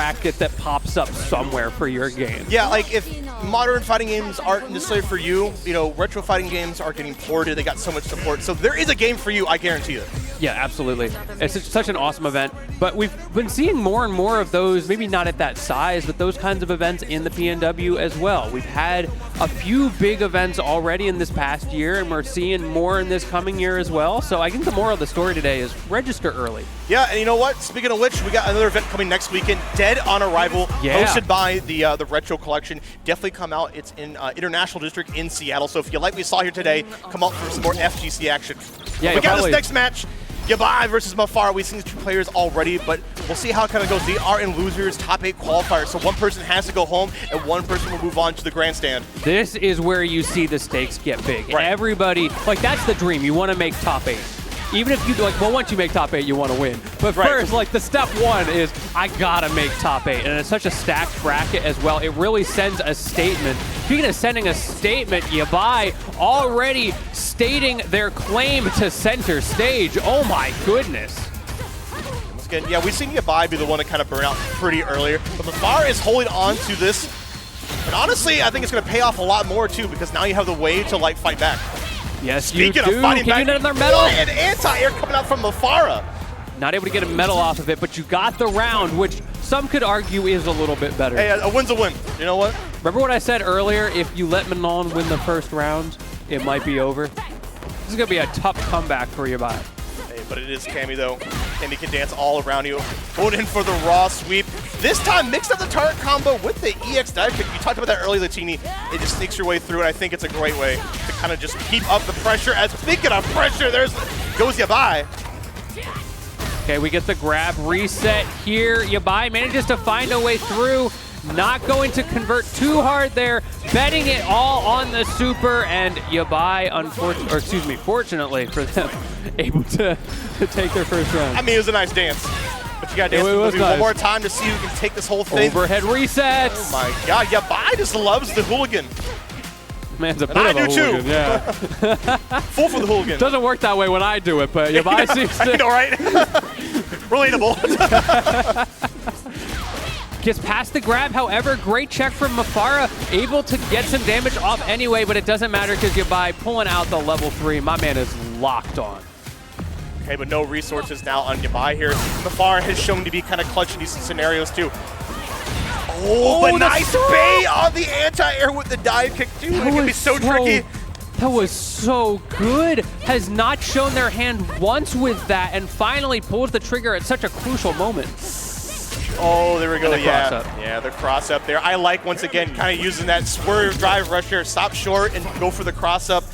bracket that pops up somewhere for your game. Yeah, like if modern fighting games aren't necessarily for you, you know, retro fighting games are getting ported. They got so much support. So there is a game for you, I guarantee it. Yeah, absolutely. It's such an awesome event. But we've been seeing more and more of those, maybe not at that size, but those kinds of events in the PNW as well. We've had a few big events already in this past year, and we're seeing more in this coming year as well. So I think the moral of the story today is register early. Yeah, and you know what? Speaking of which, we got another event coming next weekend, Dead on Arrival, hosted by the Retro Collection. Definitely come out. It's in International District in Seattle. So if you like what we saw here today, come out for some more FGC action. Yeah, we got this next match. Yabe versus Mafarah. We've seen these two players already, but we'll see how it kind of goes. They are in losers, top 8 qualifiers, so one person has to go home and one person will move on to the grandstand. This is where you see the stakes get big. Right. Everybody, like that's the dream. You want to make top 8. Even if you, like, well, once you make top 8, you want to win. But first, like, the step one is, I gotta make top 8. And it's such a stacked bracket as well. It really sends a statement. Speaking of sending a statement, Yabe already stating their claim to center stage. Oh my goodness. Once again, yeah, we've seen Yabe be the one to kind of burn out pretty earlier. But Mafarah is holding on to this. And honestly, I think it's going to pay off a lot more, too, because now you have the way to, like, fight back. Yes, Speaking you do. of fighting back, you get another medal? An anti-air coming out from Mafarah. Not able to get a medal off of it, but you got the round, which some could argue is a little bit better. Hey, a win's a win. You know what? Remember what I said earlier? If you let Manon win the first round, it might be over. This is going to be a tough comeback for Yabe. Hey, but it is Cammy, though. Cammy can dance all around you. Going in for the raw sweep. This time, mixed up the target combo with the EX dive kick. You talked about that earlier, Latini. It just sneaks your way through, and I think it's a great way to kind of just keep up the pressure. As speaking of pressure, goes Yabe. Okay, we get the grab reset here. Yabe manages to find a way through. Not going to convert too hard there. Betting it all on the super, and Yabe, fortunately for them, able to take their first round. I mean, it was a nice dance. But you got to dance with one more time to see who can take this whole thing. Overhead resets. Oh my God, Yabe just loves the hooligan. Man's a bit of a hooligan, too. Yeah. Full for the hooligan. Doesn't work that way when I do it, but Yabe seems to. I know, right? Relatable. Gets past the grab, however, great check from Mafarah, able to get some damage off anyway, but it doesn't matter because Yabe pulling out the level 3. My man is locked on. Okay, but no resources now on Yabe here. Mafarah has shown to be kind of clutch in these scenarios too. Oh, but nice bait on the anti-air with the dive kick too. It can be so tricky. That was so good. Has not shown their hand once with that, and finally pulls the trigger at such a crucial moment. Oh, there we go. Yeah, yeah, the cross up there. I like, once again, kind of using that swerve drive rush here. Stop short and go for the cross up.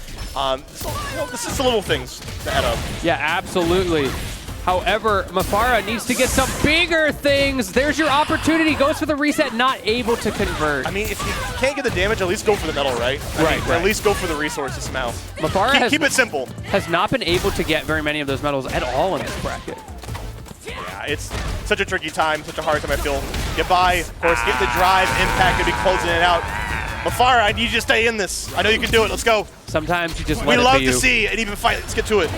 This is the little things to add up. Yeah, absolutely. However, Mafarah needs to get some bigger things. There's your opportunity. Goes for the reset, not able to convert. I mean, if you can't get the damage, at least go for the medal, right? Right. Or at least go for the resources somehow. Mafarah keep it simple. Has not been able to get very many of those medals at all in this bracket. Yeah, it's such a tricky time, such a hard time, I feel. Yabe, of course, get the drive, impact, and be closing it out. Mafarah, I need you to stay in this. I know you can do it. Let's go. Sometimes you just let We it love be to you. see an even fight. Let's get to it.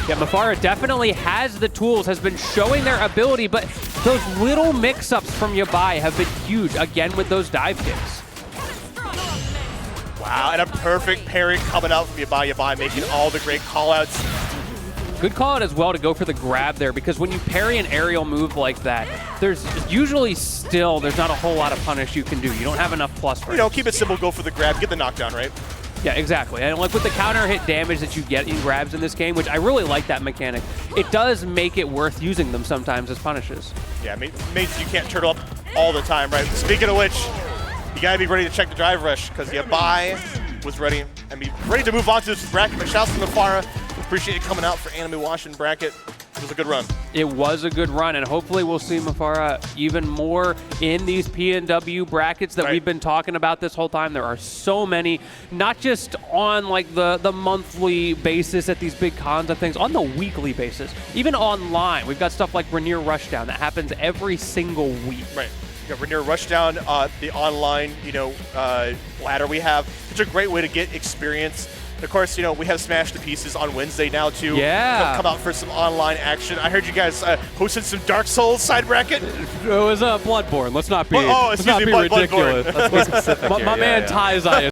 Yeah, Mafarah definitely has the tools, has been showing their ability, but those little mix-ups from Yabe have been huge, again with those dive kicks. Wow, and a perfect parry coming out from Yabe, making all the great call-outs. Good call out as well to go for the grab there, because when you parry an aerial move like that, there's usually there's not a whole lot of punish you can do. You don't have enough plus for it. You know, keep it simple, go for the grab, get the knockdown, right? Yeah, exactly. And like with the counter hit damage that you get in grabs in this game, which I really like that mechanic, it does make it worth using them sometimes as punishes. Yeah, it means you can't turtle up all the time, right? Speaking of which, you gotta be ready to check the drive rush, because Yabe was ready and be ready to move on to this bracket. But shouts to Mafarah. Appreciate it coming out for Anime Washington bracket. It was a good run. It was a good run, and hopefully we'll see Mafarah even more in these PNW brackets that we've been talking about this whole time. There are so many, not just on like the monthly basis at these big cons and things, on the weekly basis, even online. We've got stuff like Rainier Rushdown that happens every single week. Right. You got Rainier Rushdown, the online, ladder we have. It's a great way to get experience Of course, you know, we have Smash to Pieces on Wednesday now, too. Yeah. Come out for some online action. I heard you guys hosted some Dark Souls side bracket. It was Bloodborne. Let's not be, Bloodborne. ridiculous. Let's be specific My here. man Yeah. Tyzai